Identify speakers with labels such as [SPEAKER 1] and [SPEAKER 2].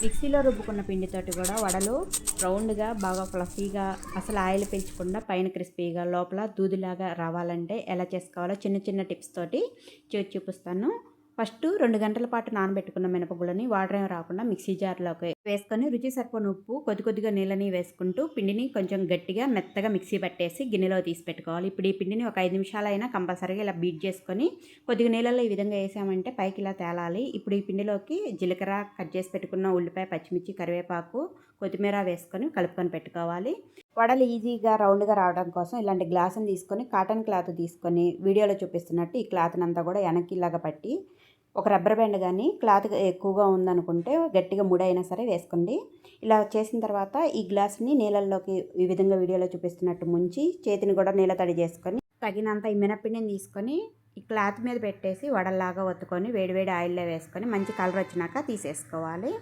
[SPEAKER 1] మిక్సీలో రుబ్బుకున్న పిండితోటి కూడా వడలు రౌండ్గా బాగా ఫ్లఫీగా అసలు ఆయిల్ పీల్చకుండా పైన క్రిస్పీగా లోపల దూదిలాగా రావాలంటే ఎలా చేసుకోవాలో చిన్న చిన్న టిప్స్ తోటి చూపిస్తాను. ఫస్ట్ 2 గంటల పాటు నానబెట్టుకున్న మినపగుళ్ళని వాటర్ ఏమి రాకుండా మిక్సీ జార్లోకి వేసుకొని రుచి సరిపోని ఉప్పు కొద్ది కొద్దిగా నీళ్ళని వేసుకుంటూ పిండిని కొంచెం గట్టిగా మెత్తగా మిక్సీ పట్టేసి గిన్నెలో తీసి పెట్టుకోవాలి. ఇప్పుడు ఈ పిండిని ఒక 5 నిమిషాలైనా కంపల్సరీగా ఇలా బీట్ చేసుకొని కొద్దిగా నీళ్ళలో ఈ విధంగా వేసామంటే పైకి ఇలా తేలాలి. ఇప్పుడు ఈ పిండిలోకి జీలకర్ర, కట్ చేసి పెట్టుకున్న ఉల్లిపాయ, పచ్చిమిర్చి, కరివేపాకు, కొత్తిమీర వేసుకొని కలుపుకొని పెట్టుకోవాలి. వడలు ఈజీగా రౌండ్గా రావడం కోసం ఇలాంటి గ్లాసుని తీసుకొని కాటన్ క్లాత్ తీసుకొని వీడియోలో చూపిస్తున్నట్టు ఈ క్లాత్ని అంతా కూడా వెనక్కి ఇలాగా పట్టి ఒక రబ్బర్ బ్యాండ్ కానీ క్లాత్ ఎక్కువగా ఉందనుకుంటే గట్టిగా ముడైనా సరే వేసుకోండి. ఇలా చేసిన తర్వాత ఈ గ్లాస్ని నీళ్ళల్లోకి ఈ విధంగా వీడియోలో చూపిస్తున్నట్టు ముంచి చేతిని కూడా నీళ్ళ తడి చేసుకొని తగినంత ఈ మినప్పిండిని తీసుకొని ఈ క్లాత్ మీద పెట్టేసి వడల్లాగా ఒత్తుకొని వేడివేడి ఆయిల్లో వేసుకొని మంచి కలర్ వచ్చినాక తీసేసుకోవాలి.